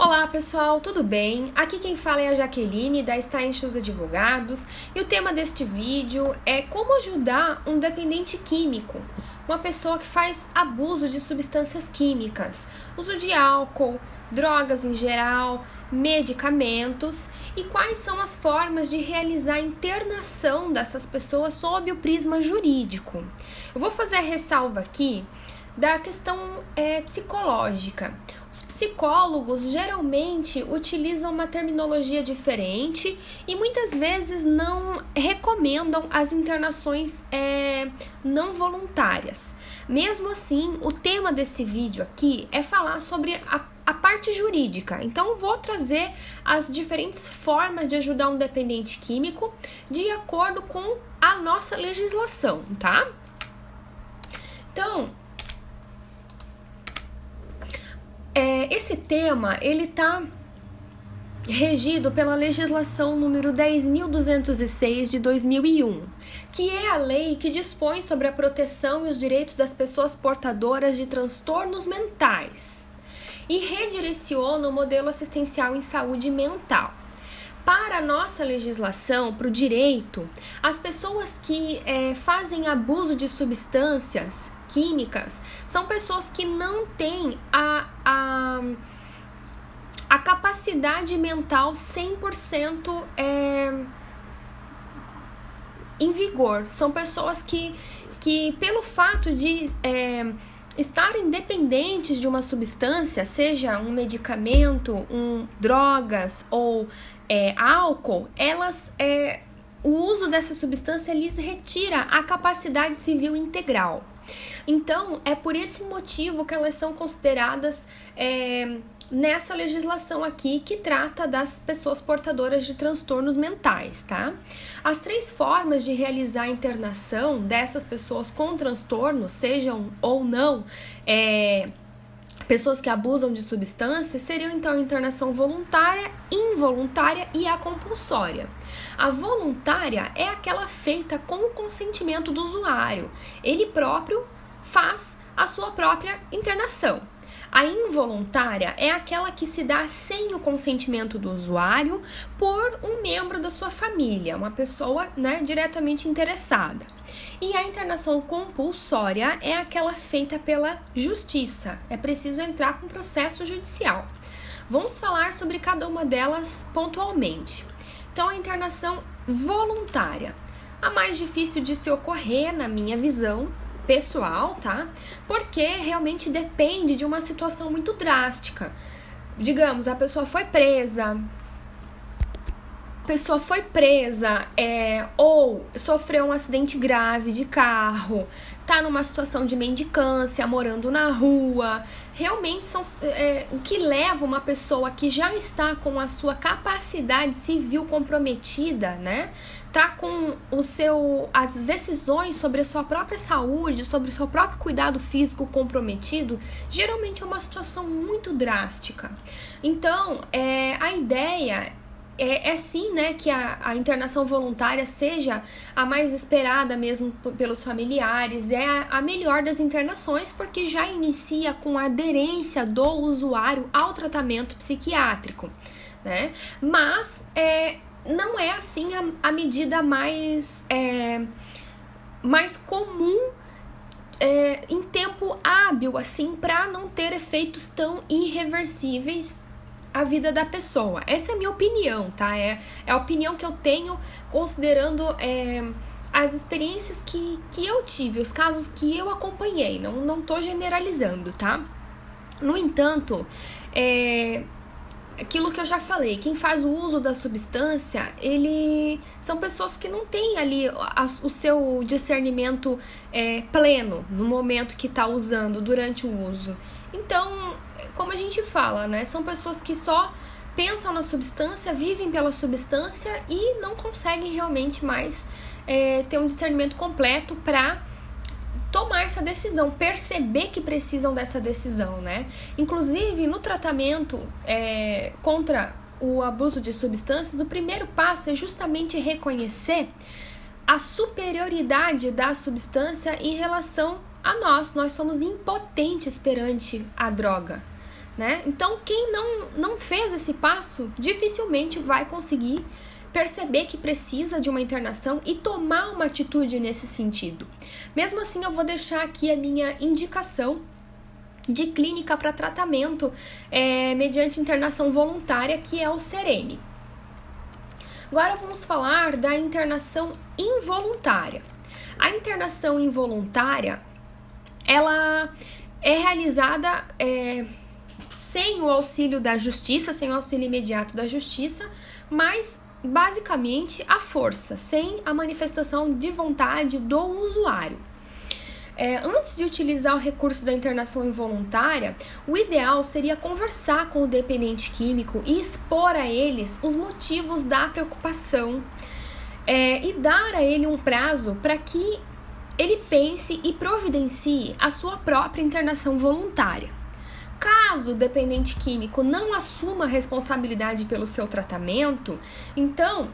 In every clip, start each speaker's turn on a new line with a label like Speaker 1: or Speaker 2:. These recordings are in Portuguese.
Speaker 1: Olá pessoal, tudo bem? Aqui quem fala é a Jaqueline da Steinschutz Advogados e o tema deste vídeo é como ajudar um dependente químico, uma pessoa que faz abuso de substâncias químicas, uso de álcool, drogas em geral, medicamentos e quais são as formas de realizar a internação dessas pessoas sob o prisma jurídico. Eu vou fazer a ressalva aqui da questão psicológica. Os psicólogos geralmente utilizam uma terminologia diferente e muitas vezes não recomendam as internações não voluntárias. Mesmo assim, o tema desse vídeo aqui é falar sobre a parte jurídica. Então, eu vou trazer as diferentes formas de ajudar um dependente químico de acordo com a nossa legislação, tá? Então, esse tema, ele está regido pela legislação número 10.206 de 2001, que é a lei que dispõe sobre a proteção e os direitos das pessoas portadoras de transtornos mentais e redireciona o modelo assistencial em saúde mental. Para a nossa legislação, para o direito, as pessoas que fazem abuso de substâncias químicas são pessoas que não têm a capacidade mental 100% em vigor. São pessoas que pelo fato de estarem dependentes de uma substância, seja um medicamento, drogas ou álcool, o uso dessa substância lhes retira a capacidade civil integral. Então, é por esse motivo que elas são consideradas nessa legislação aqui que trata das pessoas portadoras de transtornos mentais, tá? As 3 formas de realizar a internação dessas pessoas com transtornos, sejam ou não pessoas que abusam de substâncias, seriam então a internação voluntária, involuntária e a compulsória. A voluntária é aquela feita com o consentimento do usuário. Ele próprio faz a sua própria internação. A involuntária é aquela que se dá sem o consentimento do usuário por um membro da sua família, uma pessoa, diretamente interessada. E a internação compulsória é aquela feita pela justiça. É preciso entrar com processo judicial. Vamos falar sobre cada uma delas pontualmente. Então, a internação voluntária, a mais difícil de se ocorrer, na minha visão pessoal, tá? Porque realmente depende de uma situação muito drástica. Digamos, a pessoa foi presa ou sofreu um acidente grave de carro, tá numa situação de mendicância, morando na rua. Realmente são o que leva uma pessoa que já está com a sua capacidade civil comprometida, tá com as decisões sobre a sua própria saúde, sobre o seu próprio cuidado físico comprometido, geralmente é uma situação muito drástica. Então, a ideia é sim, que a internação voluntária seja a mais esperada mesmo pelos familiares, é a melhor das internações, porque já inicia com a aderência do usuário ao tratamento psiquiátrico, Mas não é assim a medida mais comum em tempo hábil, assim, para não ter efeitos tão irreversíveis a vida da pessoa. Essa é a minha opinião, tá? É a opinião que eu tenho considerando as experiências que eu tive, os casos que eu acompanhei. Não tô generalizando, tá? No entanto, aquilo que eu já falei, quem faz o uso da substância, são pessoas que não têm ali o seu discernimento pleno no momento que está usando, durante o uso. Então, como a gente fala, são pessoas que só pensam na substância, vivem pela substância e não conseguem realmente mais ter um discernimento completo para tomar essa decisão, perceber que precisam dessa decisão, Inclusive, no tratamento contra o abuso de substâncias, o primeiro passo é justamente reconhecer a superioridade da substância em relação a nós. Nós somos impotentes perante a droga, né? Então, quem não fez esse passo, dificilmente vai conseguir perceber que precisa de uma internação e tomar uma atitude nesse sentido. Mesmo assim, eu vou deixar aqui a minha indicação de clínica para tratamento mediante internação voluntária, que é o Serene. Agora vamos falar da internação involuntária. A internação involuntária, ela é realizada sem o auxílio da justiça, sem o auxílio imediato da justiça, mas basicamente à força, sem a manifestação de vontade do usuário. Antes de utilizar o recurso da internação involuntária, o ideal seria conversar com o dependente químico e expor a eles os motivos da preocupação e dar a ele um prazo para que ele pense e providencie a sua própria internação voluntária. Caso o dependente químico não assuma a responsabilidade pelo seu tratamento, então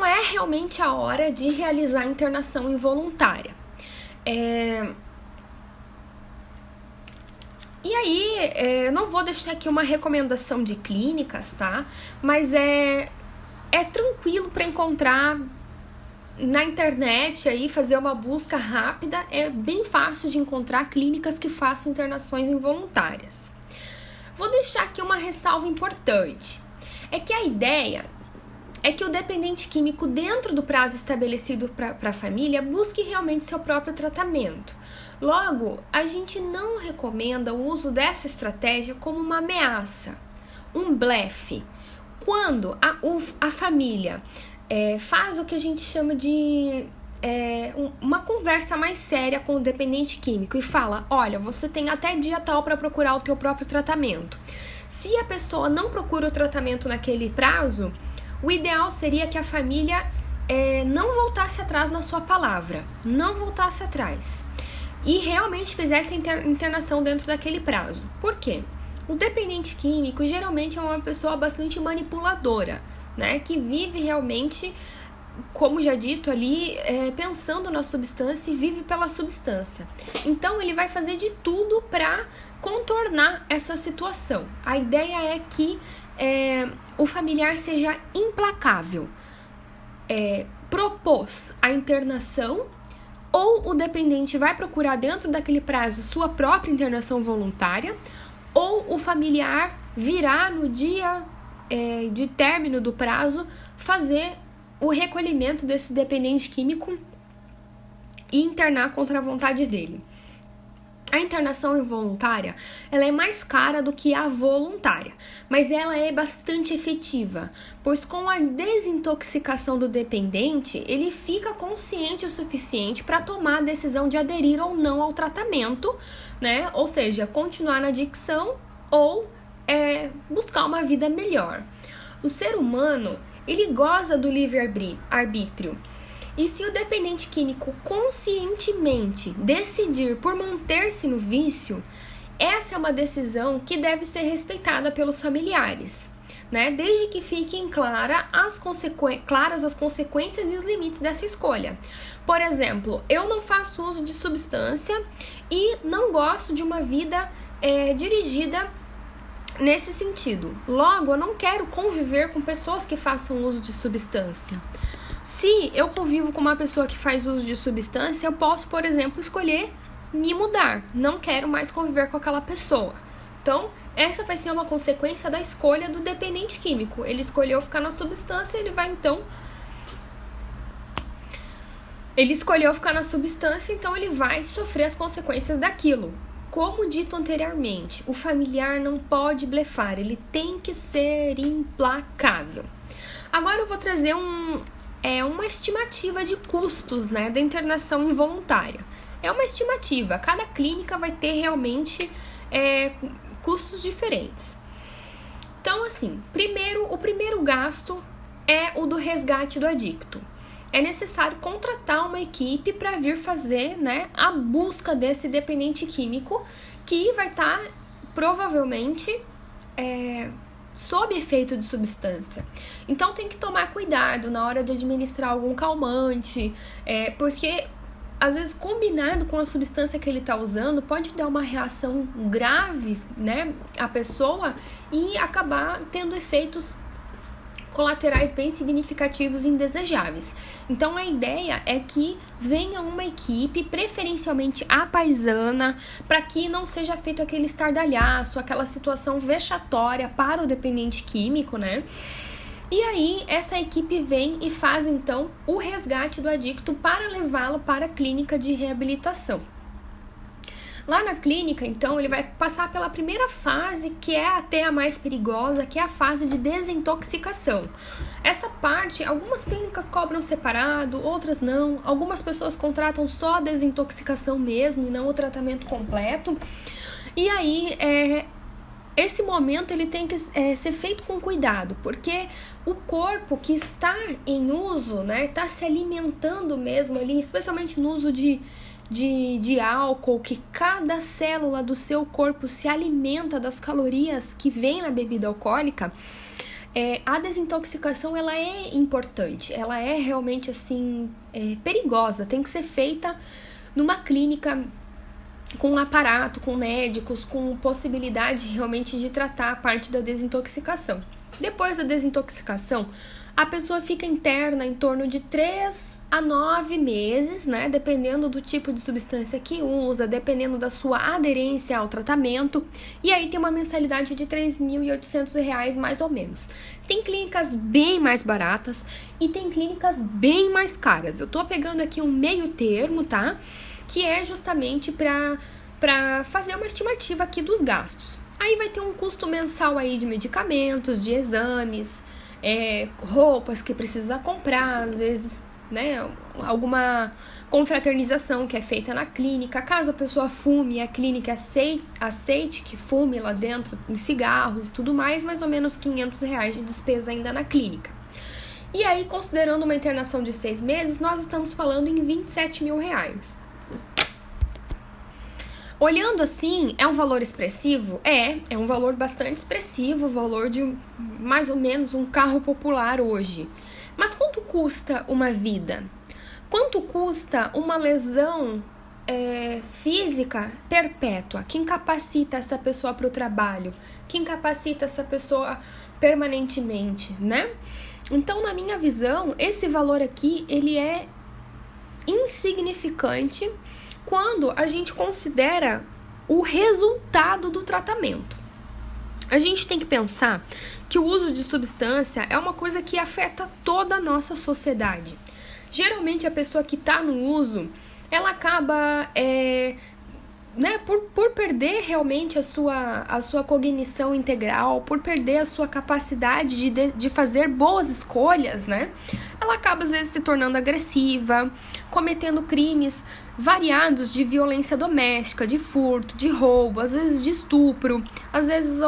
Speaker 1: é realmente a hora de realizar a internação involuntária. E aí, não vou deixar aqui uma recomendação de clínicas, tá? Mas é tranquilo para encontrar na internet, aí, fazer uma busca rápida. É bem fácil de encontrar clínicas que façam internações involuntárias. Vou deixar aqui uma ressalva importante. É que a ideia é que o dependente químico, dentro do prazo estabelecido para a família, busque realmente seu próprio tratamento. Logo, a gente não recomenda o uso dessa estratégia como uma ameaça, um blefe. Quando a família faz o que a gente chama de uma conversa mais séria com o dependente químico e fala: olha, você tem até dia tal para procurar o teu próprio tratamento. Se a pessoa não procura o tratamento naquele prazo, o ideal seria que a família não voltasse atrás na sua palavra, não voltasse atrás e realmente fizesse a internação dentro daquele prazo. Por quê? O dependente químico geralmente é uma pessoa bastante manipuladora, né? Que vive realmente, como já dito ali, pensando na substância e vive pela substância. Então ele vai fazer de tudo para contornar essa situação. A ideia é que o familiar seja implacável. Propôs a internação, ou o dependente vai procurar dentro daquele prazo sua própria internação voluntária, ou o familiar virá no dia de término do prazo fazer o recolhimento desse dependente químico e internar contra a vontade dele. A internação involuntária, ela é mais cara do que a voluntária, mas ela é bastante efetiva, pois com a desintoxicação do dependente, ele fica consciente o suficiente para tomar a decisão de aderir ou não ao tratamento, né? Ou seja, continuar na adicção ou buscar uma vida melhor. O ser humano, ele goza do livre-arbítrio. E se o dependente químico conscientemente decidir por manter-se no vício, essa é uma decisão que deve ser respeitada pelos familiares, né? Desde que fiquem claras as consequências e os limites dessa escolha. Por exemplo, eu não faço uso de substância e não gosto de uma vida dirigida nesse sentido. Logo, eu não quero conviver com pessoas que façam uso de substância. Se eu convivo com uma pessoa que faz uso de substância, eu posso, por exemplo, escolher me mudar. Não quero mais conviver com aquela pessoa. Então, essa vai ser uma consequência da escolha do dependente químico. Ele escolheu ficar na substância, ele vai sofrer as consequências daquilo. Como dito anteriormente, o familiar não pode blefar, ele tem que ser implacável. Agora eu vou trazer uma estimativa de custos, né, da internação involuntária. É uma estimativa, cada clínica vai ter realmente custos diferentes. Então, assim, o primeiro gasto é o do resgate do adicto. É necessário contratar uma equipe para vir fazer, né, a busca desse dependente químico que vai estar provavelmente sob efeito de substância. Então tem que tomar cuidado na hora de administrar algum calmante, porque às vezes combinado com a substância que ele está usando, pode dar uma reação grave, né, à pessoa e acabar tendo efeitos colaterais bem significativos e indesejáveis. Então a ideia é que venha uma equipe, preferencialmente a paisana, para que não seja feito aquele estardalhaço, aquela situação vexatória para o dependente químico, né? E aí essa equipe vem e faz então o resgate do adicto para levá-lo para a clínica de reabilitação. Lá na clínica, então, ele vai passar pela primeira fase, que é até a mais perigosa, que é a fase de desintoxicação. Essa parte, algumas clínicas cobram separado, outras não. Algumas pessoas contratam só a desintoxicação mesmo e não o tratamento completo. E aí, esse momento ele tem que ser feito com cuidado, porque o corpo que está em uso, né, está se alimentando mesmo ali, especialmente no uso de álcool, que cada célula do seu corpo se alimenta das calorias que vem na bebida alcoólica. A desintoxicação ela é importante, ela é realmente assim perigosa, tem que ser feita numa clínica com um aparato, com médicos, com possibilidade realmente de tratar a parte da desintoxicação. Depois da desintoxicação, a pessoa fica interna em torno de 3 a 9 meses, né? Dependendo do tipo de substância que usa, dependendo da sua aderência ao tratamento. E aí tem uma mensalidade de R$ 3.800 mais ou menos. Tem clínicas bem mais baratas e tem clínicas bem mais caras. Eu tô pegando aqui um meio termo, tá? Que é justamente para fazer uma estimativa aqui dos gastos. Aí vai ter um custo mensal aí de medicamentos, de exames, roupas que precisa comprar, às vezes, né, alguma confraternização que é feita na clínica. Caso a pessoa fume, a clínica aceite que fume lá dentro, os cigarros e tudo mais ou menos R$500 de despesa ainda na clínica. E aí, considerando uma internação de 6 meses, nós estamos falando em R$27 mil. Olhando assim, é um valor expressivo? É um valor bastante expressivo, o valor de mais ou menos um carro popular hoje. Mas quanto custa uma vida? Quanto custa uma lesão física perpétua, que incapacita essa pessoa para o trabalho, que incapacita essa pessoa permanentemente, né? Então, na minha visão, esse valor aqui, ele é insignificante quando a gente considera o resultado do tratamento. A gente tem que pensar que o uso de substância é uma coisa que afeta toda a nossa sociedade. Geralmente a pessoa que está no uso, ela acaba por perder realmente a sua cognição integral, por perder a sua capacidade de fazer boas escolhas, né? Ela acaba às vezes se tornando agressiva, cometendo crimes variados de violência doméstica, de furto, de roubo, às vezes de estupro, às vezes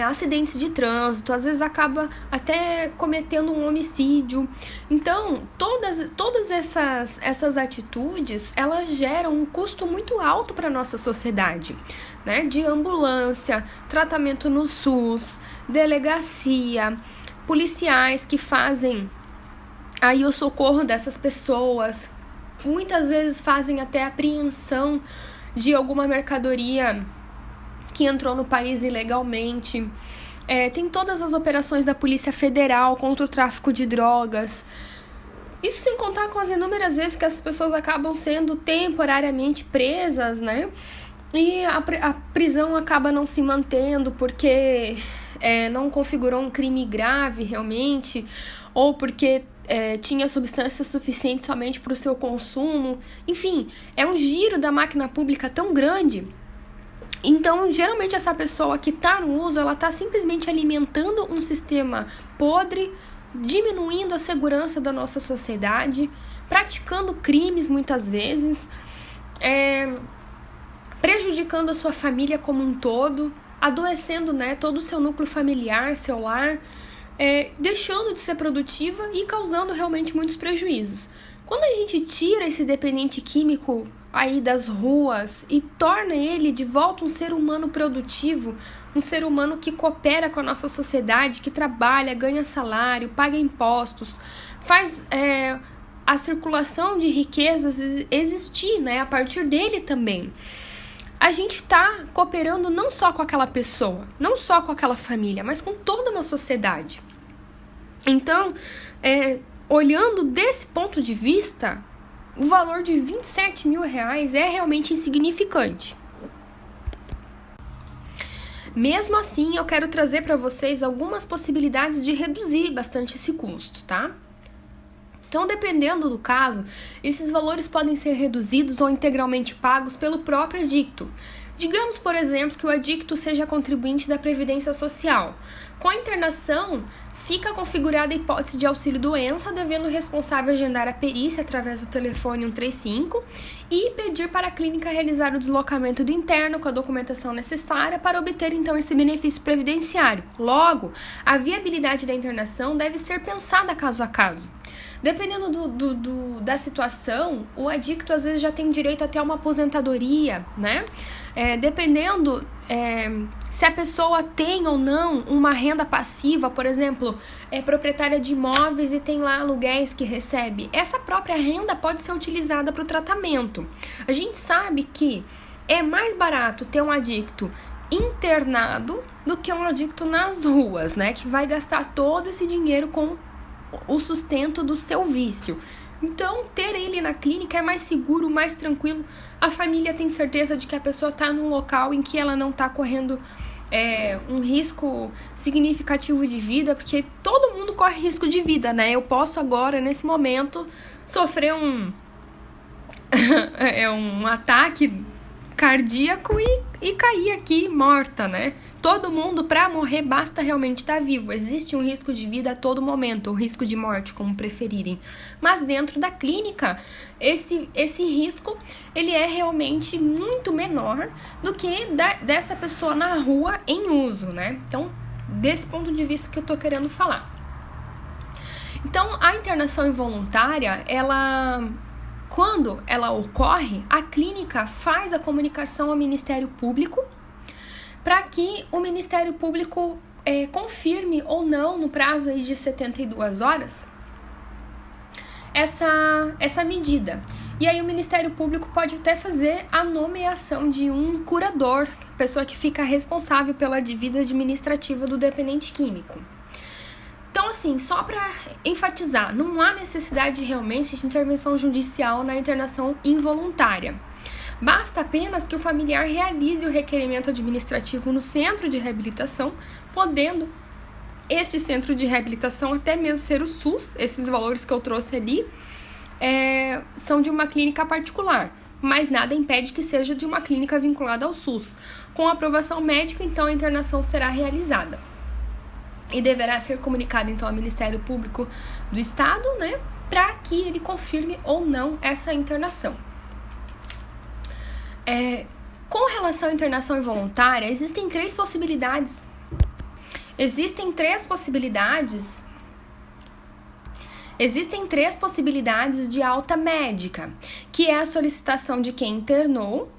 Speaker 1: acidentes de trânsito, às vezes acaba até cometendo um homicídio. Então, todas essas atitudes, elas geram um custo muito alto para a nossa sociedade, né? De ambulância, tratamento no SUS, delegacia, policiais que fazem aí o socorro dessas pessoas, muitas vezes fazem até apreensão de alguma mercadoria que entrou no país ilegalmente. Tem todas as operações da Polícia Federal contra o tráfico de drogas. Isso sem contar com as inúmeras vezes que as pessoas acabam sendo temporariamente presas, né? E a prisão acaba não se mantendo porque não configurou um crime grave realmente, ou porque tinha substância suficiente somente para o seu consumo. Enfim, é um giro da máquina pública tão grande. Então, geralmente essa pessoa que está no uso, ela está simplesmente alimentando um sistema podre, diminuindo a segurança da nossa sociedade, praticando crimes muitas vezes, prejudicando a sua família como um todo, adoecendo, né, todo o seu núcleo familiar, seu lar, deixando de ser produtiva e causando realmente muitos prejuízos. Quando a gente tira esse dependente químico aí das ruas e torna ele de volta um ser humano produtivo, um ser humano que coopera com a nossa sociedade, que trabalha, ganha salário, paga impostos, faz a circulação de riquezas existir, né, a partir dele também. A gente está cooperando não só com aquela pessoa, não só com aquela família, mas com toda uma sociedade. Então, olhando desse ponto de vista, o valor de R$27 mil é realmente insignificante. Mesmo assim, eu quero trazer para vocês algumas possibilidades de reduzir bastante esse custo, tá? Então, dependendo do caso, esses valores podem ser reduzidos ou integralmente pagos pelo próprio adicto. Digamos, por exemplo, que o adicto seja contribuinte da Previdência Social. Com a internação, fica configurada a hipótese de auxílio-doença, devendo o responsável agendar a perícia através do telefone 135 e pedir para a clínica realizar o deslocamento do interno com a documentação necessária para obter, então, esse benefício previdenciário. Logo, a viabilidade da internação deve ser pensada caso a caso. Dependendo da situação, o adicto às vezes já tem direito até a uma aposentadoria, né? Dependendo se a pessoa tem ou não uma renda passiva, por exemplo, é proprietária de imóveis e tem lá aluguéis que recebe, essa própria renda pode ser utilizada para o tratamento. A gente sabe que é mais barato ter um adicto internado do que um adicto nas ruas, né? Que vai gastar todo esse dinheiro com o sustento do seu vício. Então, ter ele na clínica é mais seguro, mais tranquilo. A família tem certeza de que a pessoa está num local em que ela não está correndo um risco significativo de vida, porque todo mundo corre risco de vida, né? Eu posso agora, nesse momento, sofrer um ataque cardíaco e cair aqui morta, né? Todo mundo, para morrer, basta realmente estar vivo. Existe um risco de vida a todo momento, ou risco de morte, como preferirem. Mas dentro da clínica, esse risco, ele é realmente muito menor do que dessa pessoa na rua em uso, né? Então, desse ponto de vista que eu tô querendo falar. Então, a internação involuntária, quando ela ocorre, a clínica faz a comunicação ao Ministério Público para que o Ministério Público confirme ou não, no prazo aí de 72 horas, essa medida. E aí o Ministério Público pode até fazer a nomeação de um curador, pessoa que fica responsável pela vida administrativa do dependente químico. Então, assim, só para enfatizar, não há necessidade realmente de intervenção judicial na internação involuntária. Basta apenas que o familiar realize o requerimento administrativo no centro de reabilitação, podendo este centro de reabilitação até mesmo ser o SUS. Esses valores que eu trouxe ali são de uma clínica particular, mas nada impede que seja de uma clínica vinculada ao SUS. Com aprovação médica, então, a internação será realizada. E deverá ser comunicado, então, ao Ministério Público do Estado, né, para que ele confirme ou não essa internação. Com relação à internação involuntária, existem três possibilidades. Existem três possibilidades de alta médica, que é a solicitação de quem internou,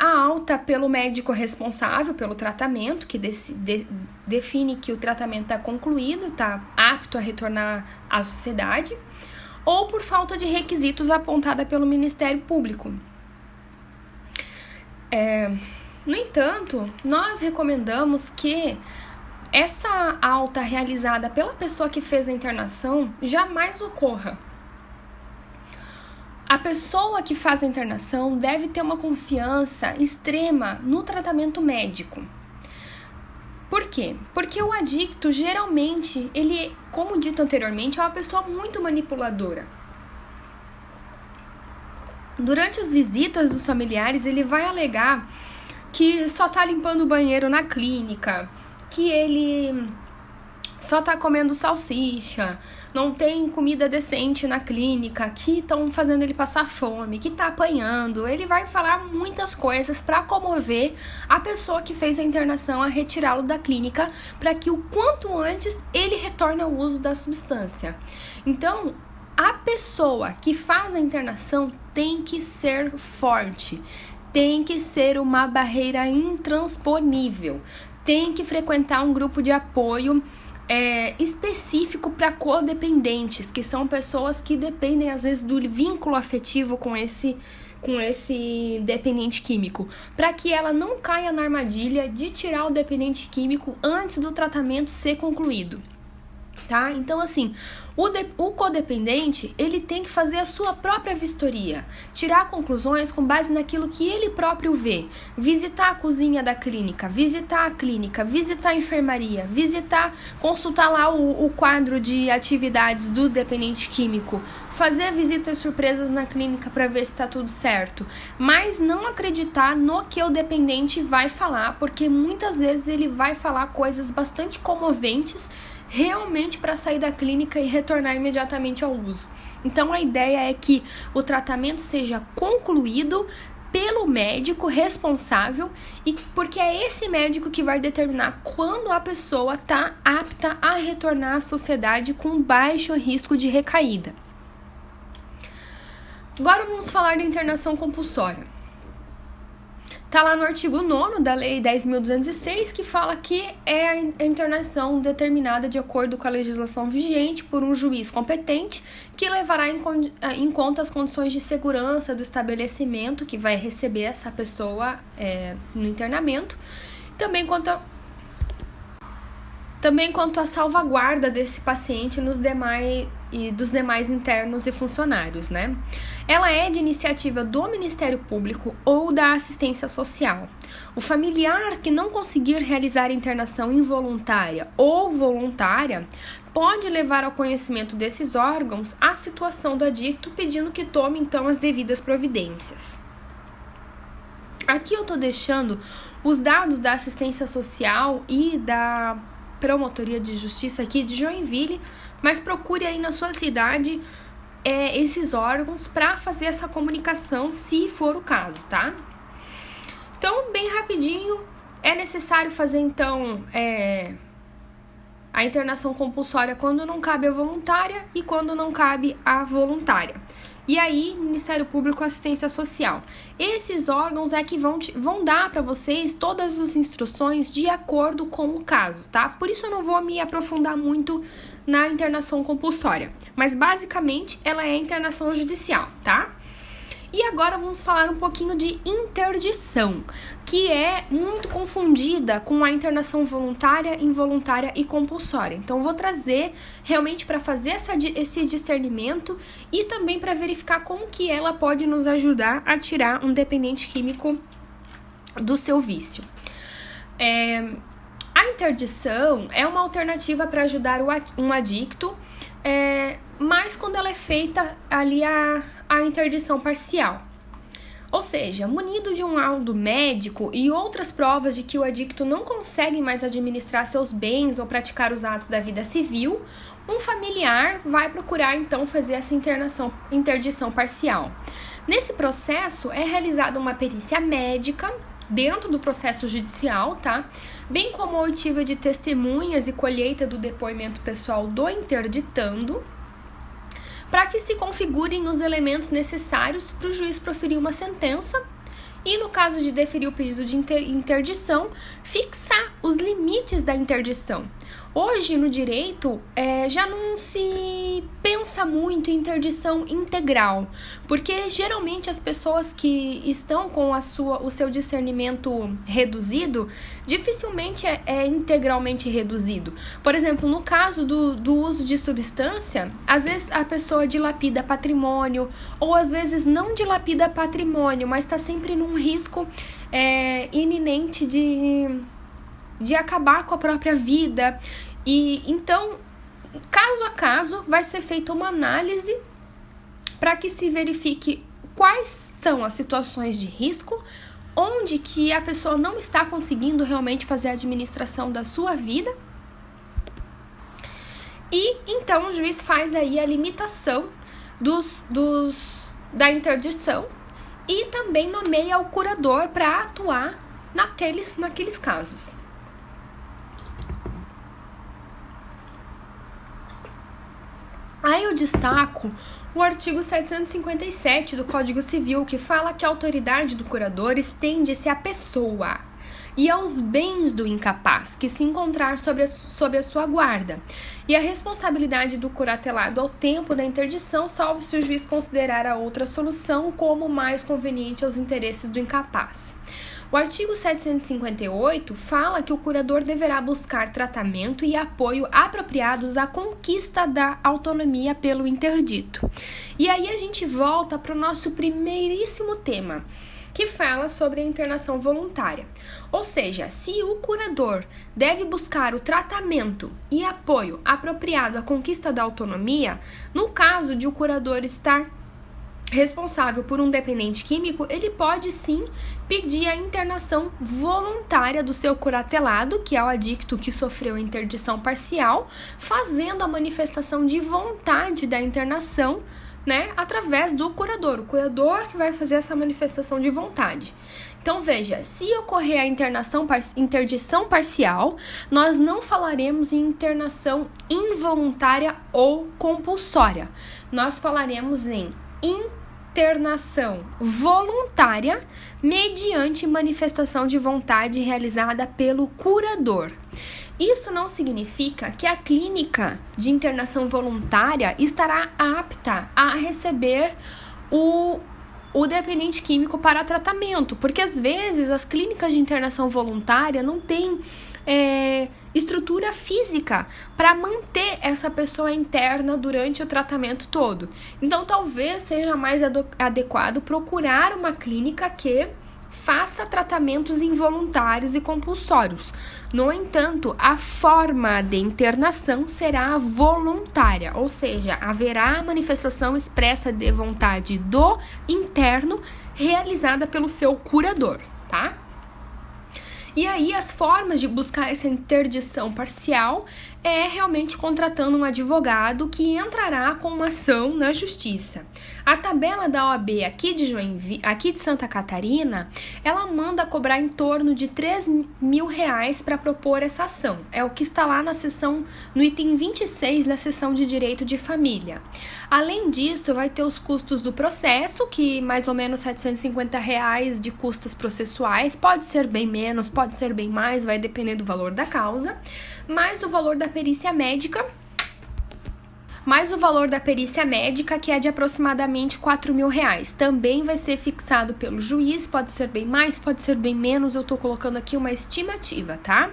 Speaker 1: a alta pelo médico responsável pelo tratamento, que define que o tratamento está concluído, está apto a retornar à sociedade, ou por falta de requisitos apontada pelo Ministério Público. No entanto, nós recomendamos que essa alta realizada pela pessoa que fez a internação jamais ocorra. A pessoa que faz a internação deve ter uma confiança extrema no tratamento médico. Por quê? Porque o adicto, geralmente, ele, como dito anteriormente, é uma pessoa muito manipuladora. Durante as visitas dos familiares, ele vai alegar que só tá limpando o banheiro na clínica, que ele só tá comendo salsicha, não tem comida decente na clínica, que estão fazendo ele passar fome, que tá apanhando. Ele vai falar muitas coisas para comover a pessoa que fez a internação a retirá-lo da clínica, para que o quanto antes ele retorne ao uso da substância. Então, a pessoa que faz a internação tem que ser forte, tem que ser uma barreira intransponível, tem que frequentar um grupo de apoio específico para codependentes, que são pessoas que dependem, às vezes, do vínculo afetivo com esse dependente químico, para que ela não caia na armadilha de tirar o dependente químico antes do tratamento ser concluído. Tá? Então, assim, o codependente, ele tem que fazer a sua própria vistoria, tirar conclusões com base naquilo que ele próprio vê, visitar a cozinha da clínica, visitar a clínica, visitar a enfermaria, consultar lá o quadro de atividades do dependente químico, fazer visitas surpresas na clínica para ver se está tudo certo, mas não acreditar no que o dependente vai falar, porque muitas vezes ele vai falar coisas bastante comoventes realmente para sair da clínica e retornar imediatamente ao uso. Então, a ideia é que o tratamento seja concluído pelo médico responsável, e porque é esse médico que vai determinar quando a pessoa está apta a retornar à sociedade com baixo risco de recaída. Agora vamos falar da internação compulsória. Está lá no artigo 9º da Lei 10.206, que fala que é a internação determinada de acordo com a legislação vigente por um juiz competente, que levará em conta as condições de segurança do estabelecimento que vai receber essa pessoa no internamento, também quanto à salvaguarda desse paciente dos demais internos e funcionários, né? Ela é de iniciativa do Ministério Público ou da assistência social. O familiar que não conseguir realizar internação involuntária ou voluntária pode levar ao conhecimento desses órgãos a situação do adicto, pedindo que tome, então, as devidas providências. Aqui eu tô deixando os dados da assistência social e da Promotoria de Justiça aqui de Joinville, mas procure aí na sua cidade esses órgãos para fazer essa comunicação, se for o caso, tá? Então, bem rapidinho, é necessário fazer, então, a internação compulsória quando não cabe a voluntária e quando não cabe a voluntária. E aí, Ministério Público, Assistência Social. Esses órgãos é que vão dar para vocês todas as instruções de acordo com o caso, tá? Por isso eu não vou me aprofundar muito na internação compulsória. Mas, basicamente, ela é internação judicial, tá? E agora vamos falar um pouquinho de interdição, que é muito confundida com a internação voluntária, involuntária e compulsória. Então, vou trazer realmente para fazer esse discernimento e também para verificar como que ela pode nos ajudar a tirar um dependente químico do seu vício. A interdição é uma alternativa para ajudar um adicto, mas quando ela é feita ali a interdição parcial. Ou seja, munido de um laudo médico e outras provas de que o adicto não consegue mais administrar seus bens ou praticar os atos da vida civil, um familiar vai procurar então fazer essa interdição parcial. Nesse processo é realizada uma perícia médica dentro do processo judicial, tá? Bem como a oitiva de testemunhas e colheita do depoimento pessoal do interditando, para que se configurem os elementos necessários para o juiz proferir uma sentença e, no caso de deferir o pedido de interdição, fixar os limites da interdição. Hoje, no direito, já não se pensa muito em interdição integral, porque geralmente as pessoas que estão com o seu discernimento reduzido, dificilmente é integralmente reduzido. Por exemplo, no caso do uso de substância, às vezes a pessoa dilapida patrimônio, ou às vezes não dilapida patrimônio, mas está sempre num risco iminente de acabar com a própria vida. E então, caso a caso, vai ser feita uma análise para que se verifique quais são as situações de risco, onde que a pessoa não está conseguindo realmente fazer a administração da sua vida. E então o juiz faz aí a limitação da interdição e também nomeia o curador para atuar naqueles casos. Aí eu destaco o artigo 757 do Código Civil, que fala que a autoridade do curador estende-se à pessoa. e aos bens do incapaz que se encontrar sob a sua guarda, e a responsabilidade do curatelado ao tempo da interdição, salvo se o juiz considerar a outra solução como mais conveniente aos interesses do incapaz. O artigo 758 fala que o curador deverá buscar tratamento e apoio apropriados à conquista da autonomia pelo interdito. E aí a gente volta para o nosso primeiríssimo tema, que fala sobre a internação voluntária. Ou seja, se o curador deve buscar o tratamento e apoio apropriado à conquista da autonomia, no caso de o curador estar responsável por um dependente químico, ele pode sim pedir a internação voluntária do seu curatelado, que é o adicto que sofreu interdição parcial, fazendo a manifestação de vontade da internação, através do curador. O curador que vai fazer essa manifestação de vontade. Então, veja, se ocorrer a interdição parcial, nós não falaremos em internação involuntária ou compulsória. Nós falaremos em internação voluntária mediante manifestação de vontade realizada pelo curador. Isso não significa que a clínica de internação voluntária estará apta a receber o dependente químico para tratamento, porque às vezes as clínicas de internação voluntária não têm estrutura física para manter essa pessoa interna durante o tratamento todo. Então, talvez seja mais adequado procurar uma clínica que faça tratamentos involuntários e compulsórios. No entanto, a forma de internação será voluntária, ou seja, haverá manifestação expressa de vontade do interno realizada pelo seu curador, tá? E aí, as formas de buscar essa interdição parcial é realmente contratando um advogado que entrará com uma ação na justiça. A tabela da OAB aqui de Santa Catarina, ela manda cobrar em torno de R$3.000 para propor essa ação. É o que está lá no item 26 da seção de direito de família. Além disso, vai ter os custos do processo, que mais ou menos R$750 de custas processuais, pode ser bem menos, pode ser bem mais, vai depender do valor da causa, mais o valor da perícia médica, que é de aproximadamente R$4.000. Também vai ser fixado pelo juiz, pode ser bem mais, pode ser bem menos, eu estou colocando aqui uma estimativa, tá?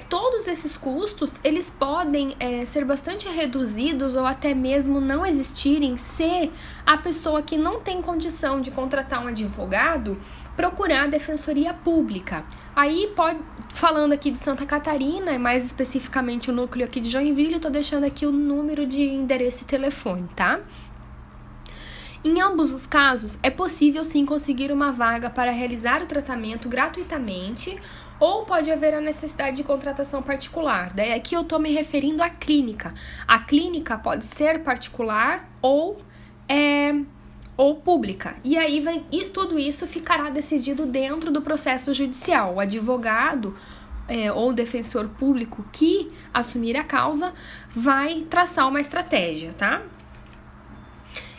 Speaker 1: Todos esses custos, eles podem ser bastante reduzidos ou até mesmo não existirem se a pessoa que não tem condição de contratar um advogado procurar a defensoria pública. Aí, falando aqui de Santa Catarina, mais especificamente o núcleo aqui de Joinville, eu tô deixando aqui o número de endereço e telefone, tá? Em ambos os casos, é possível sim conseguir uma vaga para realizar o tratamento gratuitamente, ou pode haver a necessidade de contratação particular. Daí aqui eu tô me referindo à clínica. A clínica pode ser particular ou pública. E aí tudo isso ficará decidido dentro do processo judicial. O advogado ou defensor público que assumir a causa vai traçar uma estratégia, tá?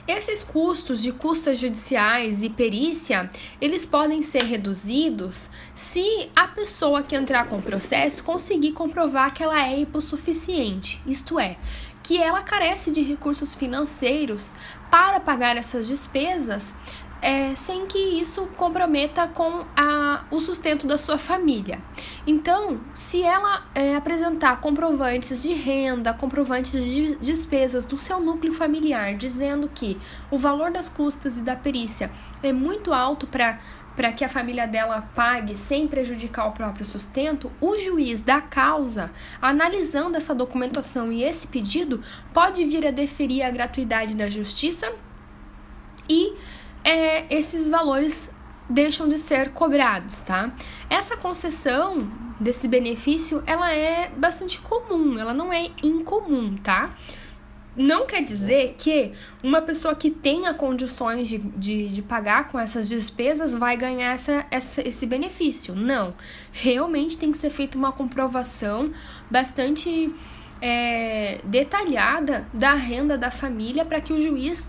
Speaker 1: Esses custos de custas judiciais e perícia, eles podem ser reduzidos se a pessoa que entrar com o processo conseguir comprovar que ela é hipossuficiente, isto é, que ela carece de recursos financeiros para pagar essas despesas, sem que isso comprometa com o sustento da sua família. Então, se ela apresentar comprovantes de renda, comprovantes de despesas do seu núcleo familiar, dizendo que o valor das custas e da perícia é muito alto para que a família dela pague sem prejudicar o próprio sustento, o juiz da causa, analisando essa documentação e esse pedido, pode vir a deferir a gratuidade da justiça e esses valores deixam de ser cobrados, tá? Essa concessão desse benefício, ela é bastante comum, ela não é incomum, tá? Não quer dizer que uma pessoa que tenha condições de pagar com essas despesas vai ganhar esse benefício. Não. Realmente tem que ser feita uma comprovação bastante detalhada da renda da família para que o juiz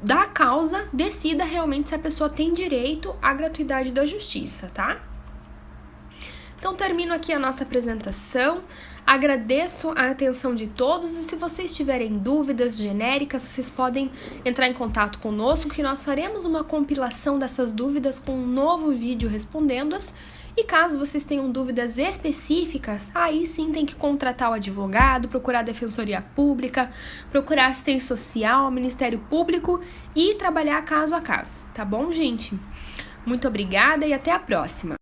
Speaker 1: da causa decida realmente se a pessoa tem direito à gratuidade da justiça, tá? Então, termino aqui a nossa apresentação. Agradeço a atenção de todos e se vocês tiverem dúvidas genéricas, vocês podem entrar em contato conosco que nós faremos uma compilação dessas dúvidas com um novo vídeo respondendo-as. E caso vocês tenham dúvidas específicas, aí sim tem que contratar o advogado, procurar a Defensoria Pública, procurar assistência social, Ministério Público e trabalhar caso a caso, tá bom, gente? Muito obrigada e até a próxima!